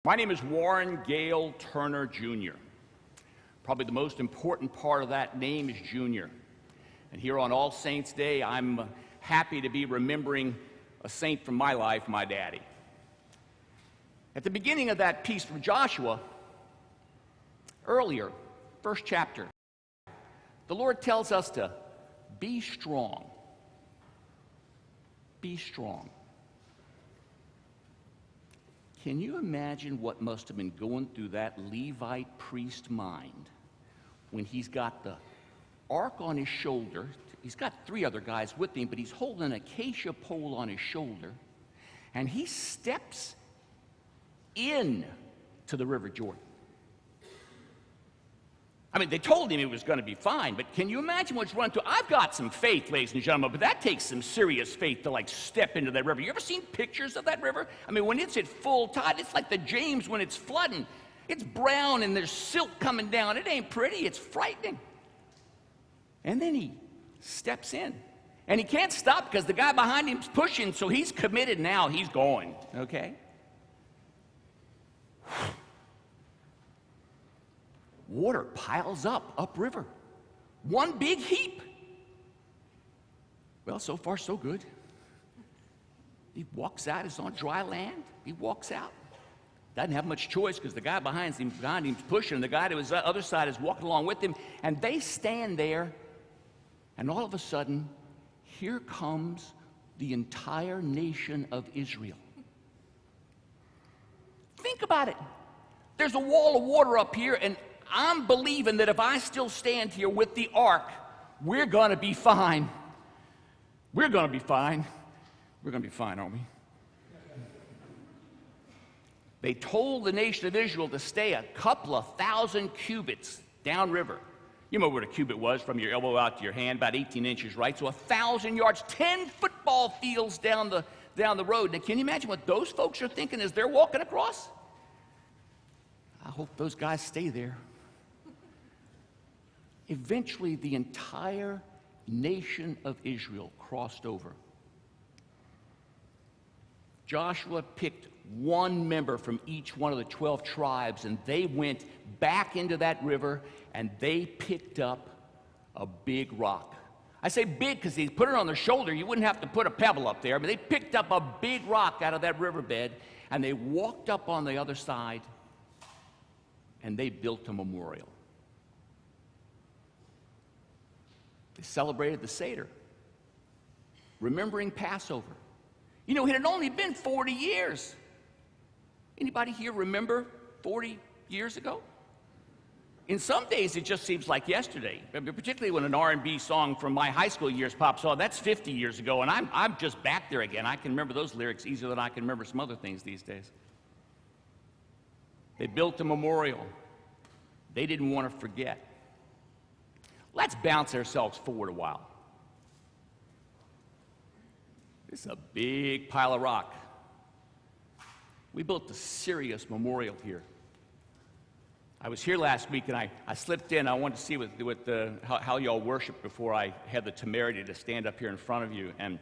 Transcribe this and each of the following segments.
My name is Warren Gayle Turner, Jr. Probably the most important part of that name is Junior. And here on All Saints Day, I'm happy to be remembering a saint from my life, my daddy. At the beginning of that piece from Joshua, earlier, first chapter, the Lord tells us to be strong. Be strong. Can you imagine what must have been going through that Levite priest's mind when he's got the ark on his shoulder? He's got 3 other guys with him, but he's holding an acacia pole on his shoulder, and he steps in to the River Jordan. I mean, they told him it was going to be fine, but can you imagine what's run through? I've got some faith, ladies and gentlemen, but that takes some serious faith to, step into that river. You ever seen pictures of that river? I mean, when it's at full tide, it's like the James when it's flooding. It's brown and there's silt coming down. It ain't pretty. It's frightening. And then he steps in. And he can't stop because the guy behind him's pushing, so he's committed now. He's going, okay? Water piles up upriver. One big heap. Well, so far, so good. He walks out. It's on dry land. He walks out. Doesn't have much choice because the guy behind him's pushing, and the guy to his other side is walking along with him. And they stand there, and all of a sudden, here comes the entire nation of Israel. Think about it. There's a wall of water up here, and I'm believing that if I still stand here with the ark, we're going to be fine. We're going to be fine. We're going to be fine, aren't we? They told the nation of Israel to stay a couple of thousand cubits downriver. You know what a cubit was from your elbow out to your hand, about 18 inches, right? So 1,000 yards, 10 football fields down the road. Now, can you imagine what those folks are thinking as they're walking across? I hope those guys stay there. Eventually, the entire nation of Israel crossed over. Joshua picked one member from each one of the 12 tribes, and they went back into that river, and they picked up a big rock. I say big because he put it on their shoulder. You wouldn't have to put a pebble up there, but they picked up a big rock out of that riverbed, and they walked up on the other side, and they built a memorial. They celebrated the Seder, remembering Passover. You know, it had only been 40 years. Anybody here remember 40 years ago? In some days, it just seems like yesterday, particularly when an R&B song from my high school years pops on. That's 50 years ago, and I'm just back there again. I can remember those lyrics easier than I can remember some other things these days. They built a memorial. They didn't want to forget. Let's bounce ourselves forward a while. This is a big pile of rock. We built a serious memorial here. I was here last week, and I slipped in. I wanted to see how y'all worship before I had the temerity to stand up here in front of you. And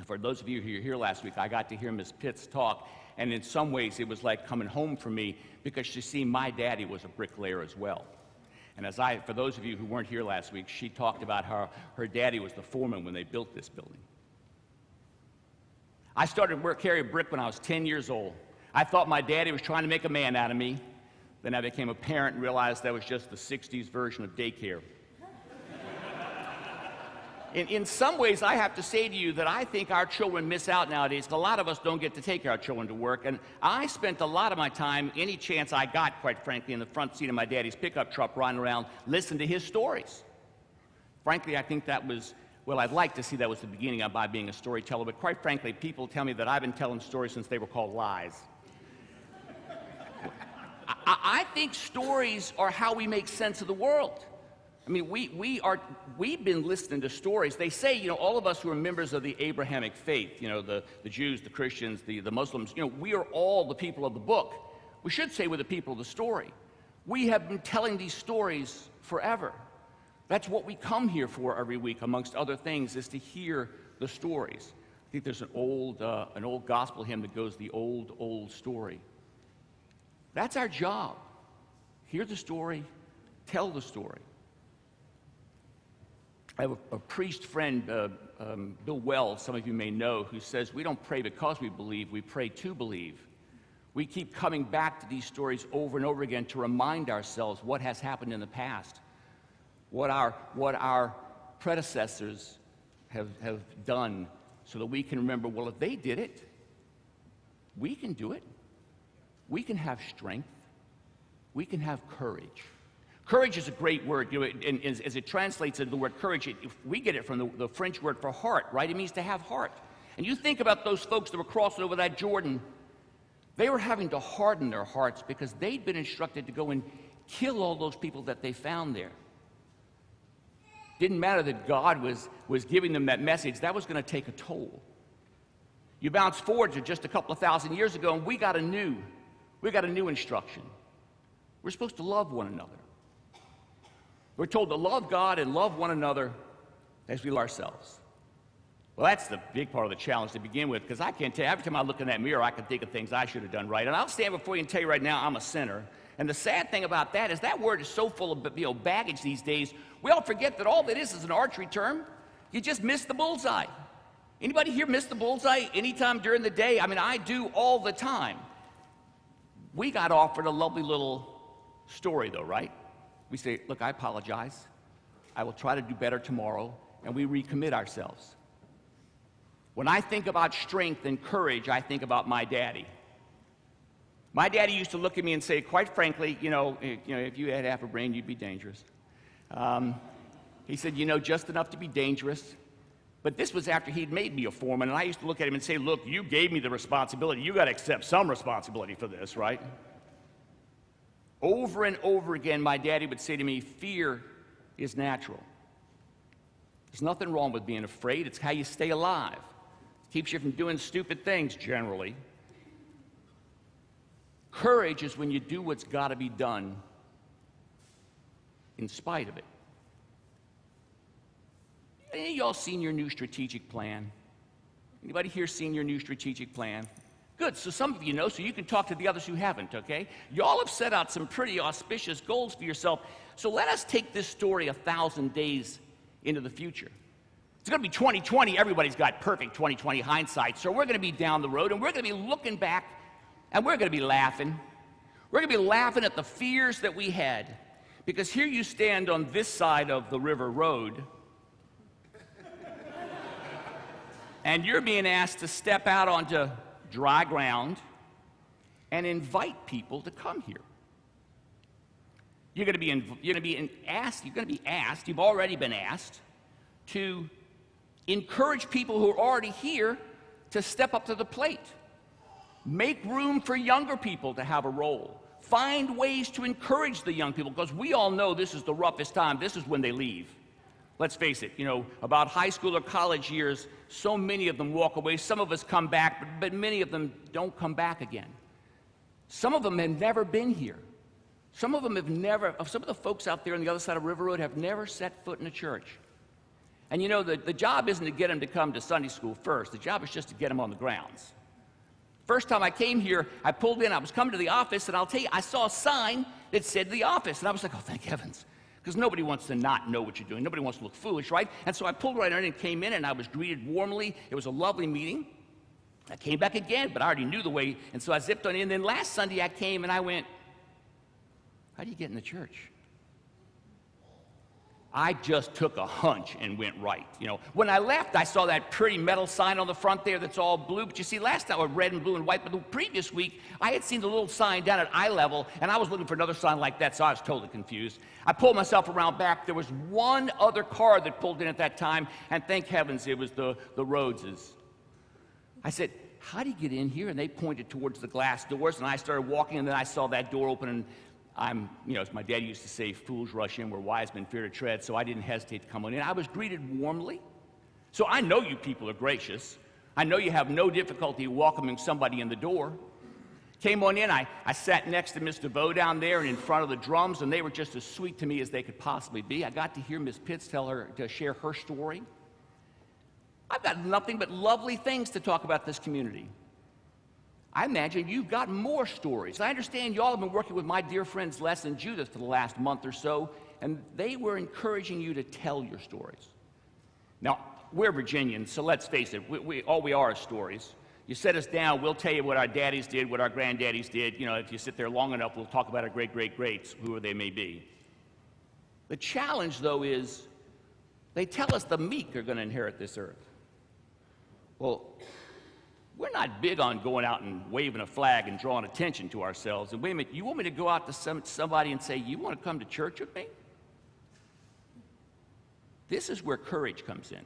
for those of you who were here last week, I got to hear Miss Pitts talk. And in some ways, it was like coming home for me because, you see, my daddy was a bricklayer as well. And for those of you who weren't here last week, she talked about how her daddy was the foreman when they built this building. I started carrying brick when I was 10 years old. I thought my daddy was trying to make a man out of me. Then I became a parent and realized that was just the 60s version of daycare. In some ways, I have to say to you that I think our children miss out nowadays. A lot of us don't get to take our children to work, and I spent a lot of my time, any chance I got, quite frankly, in the front seat of my daddy's pickup truck riding around, listening to his stories. Frankly, I think that was, well, I'd like to see that was the beginning of my being a storyteller, but quite frankly, people tell me that I've been telling stories since they were called lies. I think stories are how we make sense of the world. I mean, we've been listening to stories. They say, you know, all of us who are members of the Abrahamic faith, you know, the Jews, the Christians, the Muslims, you know, we are all the people of the book. We should say we're the people of the story. We have been telling these stories forever. That's what we come here for every week, amongst other things, is to hear the stories. I think there's an old gospel hymn that goes, "The old, old story." That's our job. Hear the story, tell the story. I have a priest friend, Bill Wells, some of you may know, who says we don't pray because we believe, we pray to believe. We keep coming back to these stories over and over again to remind ourselves what has happened in the past, what our predecessors have done, so that we can remember, well, if they did it, we can do it. We can have strength. We can have courage. Courage is a great word, and as it translates into the word courage, we get it from the French word for heart, right? It means to have heart. And you think about those folks that were crossing over that Jordan. They were having to harden their hearts because they'd been instructed to go and kill all those people that they found there. Didn't matter that God was giving them that message. That was going to take a toll. You bounce forward to just a couple of thousand years ago, and we got a new instruction. We're supposed to love one another. We're told to love God and love one another as we love ourselves. Well, that's the big part of the challenge to begin with, because I can't tell you, every time I look in that mirror, I can think of things I should have done right. And I'll stand before you and tell you right now, I'm a sinner. And the sad thing about that is that word is so full of baggage these days, we all forget that all that is an archery term. You just missed the bullseye. Anybody here miss the bullseye anytime during the day? I mean, I do all the time. We got offered a lovely little story, though, right? We say, look, I apologize. I will try to do better tomorrow, and we recommit ourselves. When I think about strength and courage, I think about my daddy. My daddy used to look at me and say, quite frankly, if you had half a brain, you'd be dangerous. He said, just enough to be dangerous. But this was after he'd made me a foreman, and I used to look at him and say, look, you gave me the responsibility. You got to accept some responsibility for this, right? Over and over again, my daddy would say to me, fear is natural. There's nothing wrong with being afraid. It's how you stay alive. It keeps you from doing stupid things, generally. Courage is when you do what's got to be done in spite of it. Any of y'all seen your new strategic plan? Anybody here seen your new strategic plan? Good, so some of you know, so you can talk to the others who haven't, okay? Y'all have set out some pretty auspicious goals for yourself, so let us take this story 1,000 days into the future. It's going to be 2020. Everybody's got perfect 2020 hindsight, so we're going to be down the road, and we're going to be looking back, and we're going to be laughing. We're going to be laughing at the fears that we had, because here you stand on this side of the river road, and you're being asked to step out onto dry ground and invite people to come here. You're going to be asked, you've already been asked, to encourage people who are already here to step up to the plate. Make room for younger people to have a role. Find ways to encourage the young people, because we all know this is the roughest time. This is when they leave. Let's face it, about high school or college years, so many of them walk away. Some of us come back, but many of them don't come back again. Some of them have never been here. Some of them some of the folks out there on the other side of River Road have never set foot in a church. And the job isn't to get them to come to Sunday school first. The job is just to get them on the grounds. First time I came here, I pulled in, I was coming to the office, and I'll tell you, I saw a sign that said the office, and I was like, oh, thank heavens. Because nobody wants to not know what you're doing. Nobody wants to look foolish, right? And so I pulled right in and came in, and I was greeted warmly. It was a lovely meeting. I came back again, but I already knew the way, and so I zipped on in. Then last Sunday I came, and I went, how do you get in the church? I just took a hunch and went right. When I left, I saw that pretty metal sign on the front there that's all blue. But you see, last time, red and blue and white. But the previous week, I had seen the little sign down at eye level, and I was looking for another sign like that, so I was totally confused. I pulled myself around back. There was one other car that pulled in at that time, and thank heavens it was the Rhodeses. I said, how do you get in here? And they pointed towards the glass doors, and I started walking, and then I saw that door open, and as my dad used to say, fools rush in where wise men fear to tread, so I didn't hesitate to come on in. I was greeted warmly. So I know you people are gracious. I know you have no difficulty welcoming somebody in the door. Came on in, I sat next to Miss DeVoe down there and in front of the drums, and they were just as sweet to me as they could possibly be. I got to hear Miss Pitts share her story. I've got nothing but lovely things to talk about this community. I imagine you've got more stories. I understand y'all have been working with my dear friends Les and Judith for the last month or so, and they were encouraging you to tell your stories. Now, we're Virginians, so let's face it, all we are is stories. You set us down, we'll tell you what our daddies did, what our granddaddies did. You know, if you sit there long enough, we'll talk about our great-great-greats, whoever they may be. The challenge, though, is they tell us the meek are going to inherit this earth. Well, we're not big on going out and waving a flag and drawing attention to ourselves. And wait a minute, you want me to go out to somebody and say, you want to come to church with me? This is where courage comes in.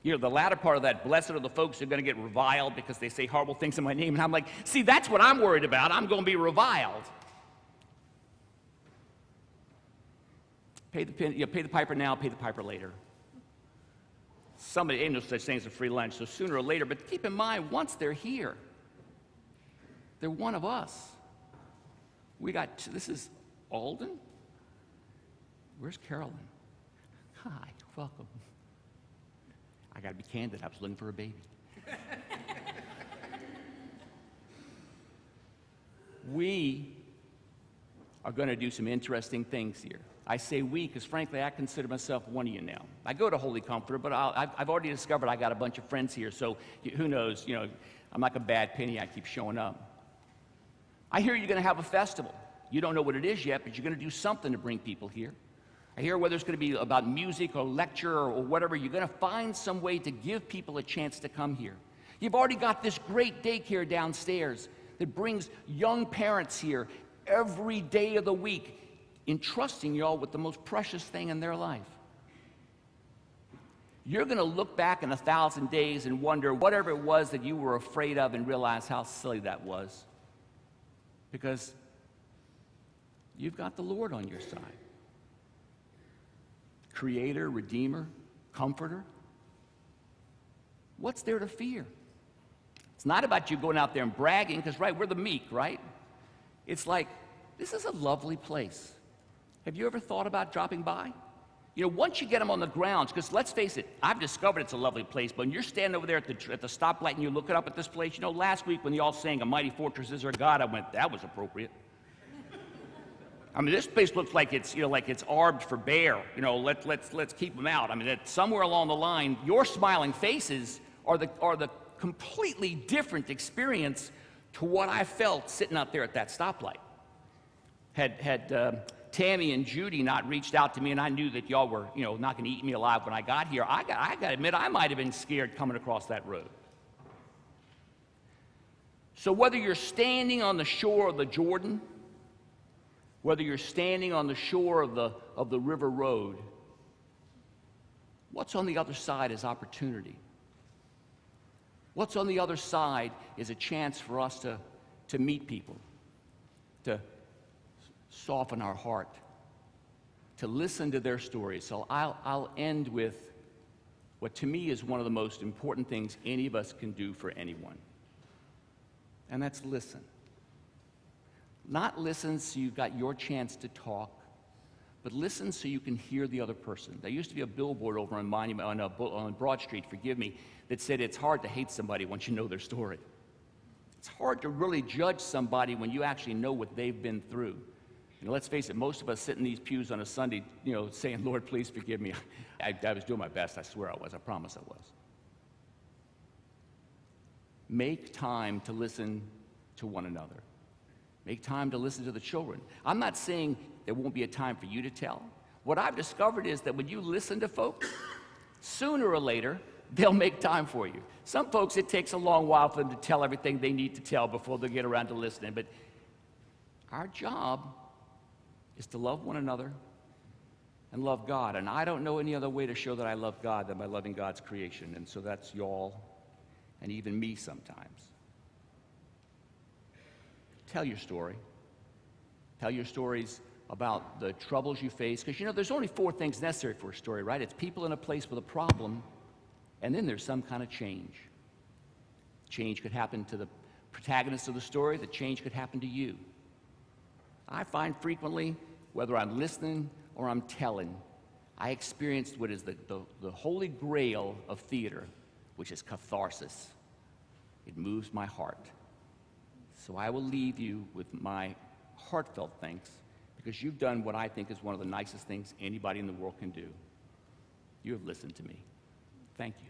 You know, the latter part of that, blessed are the folks who are going to get reviled because they say horrible things in my name. And I'm like, see, that's what I'm worried about. I'm going to be reviled. Pay the piper now, pay the piper later. Somebody, ain't no such thing as a free lunch, so sooner or later, but keep in mind, once they're here, they're one of us. This is Alden. Where's Carolyn? Hi, welcome. I got to be candid, I was looking for a baby. We are going to do some interesting things here. I say we because, frankly, I consider myself one of you now. I go to Holy Comforter, but I've already discovered I got a bunch of friends here, so who knows, you know, I'm like a bad penny, I keep showing up. I hear you're going to have a festival. You don't know what it is yet, but you're going to do something to bring people here. I hear whether it's going to be about music or lecture or whatever, you're going to find some way to give people a chance to come here. You've already got this great daycare downstairs that brings young parents here every day of the week, entrusting y'all with the most precious thing in their life. You're going to look back in 1,000 days and wonder whatever it was that you were afraid of and realize how silly that was. Because you've got the Lord on your side. Creator, Redeemer, Comforter. What's there to fear? It's not about you going out there and bragging, because, right, we're the meek, right? It's like, this is a lovely place. Have you ever thought about dropping by? You know, once you get them on the grounds, because let's face it, I've discovered it's a lovely place, but when you're standing over there at the stoplight and you're looking up at this place, you know, last week when y'all sang A Mighty Fortress Is Our God, I went, that was appropriate. I mean, this place looks like it's, you know, like it's armed for bear. You know, let's keep them out. I mean, somewhere along the line, your smiling faces are the completely different experience to what I felt sitting out there at that stoplight. Had Tammy and Judy not reached out to me, and I knew that y'all were, you know, not going to eat me alive when I got here, I got to admit, I might have been scared coming across that road. So whether you're standing on the shore of the Jordan, whether you're standing on the shore of the river road, what's on the other side is opportunity. What's on the other side is a chance for us to meet people, to soften our heart, to listen to their stories. So I'll end with what to me is one of the most important things any of us can do for anyone, and that's listen. Not listen so you've got your chance to talk, but listen so you can hear the other person. There used to be a billboard over on Broad Street, forgive me, that said it's hard to hate somebody once you know their story. It's hard to really judge somebody when you actually know what they've been through. You know, let's face it, most of us sit in these pews on a Sunday, you know, saying, Lord, please forgive me. I was doing my best, I swear I was, I promise I was. Make time to listen to one another. Make time to listen to the children. I'm not saying there won't be a time for you to tell. What I've discovered is that when you listen to folks, sooner or later, they'll make time for you. Some folks, it takes a long while for them to tell everything they need to tell before they get around to listening. But our job is to love one another and love God. And I don't know any other way to show that I love God than by loving God's creation. And so that's y'all and even me sometimes. Tell your story. Tell your stories about the troubles you face. Because, you know, there's only 4 things necessary for a story, right? It's people in a place with a problem, and then there's some kind of change. Change could happen to the protagonist of the story. The change could happen to you. I find frequently, whether I'm listening or I'm telling, I experienced what is the holy grail of theater, which is catharsis. It moves my heart. So I will leave you with my heartfelt thanks because you've done what I think is one of the nicest things anybody in the world can do. You have listened to me. Thank you.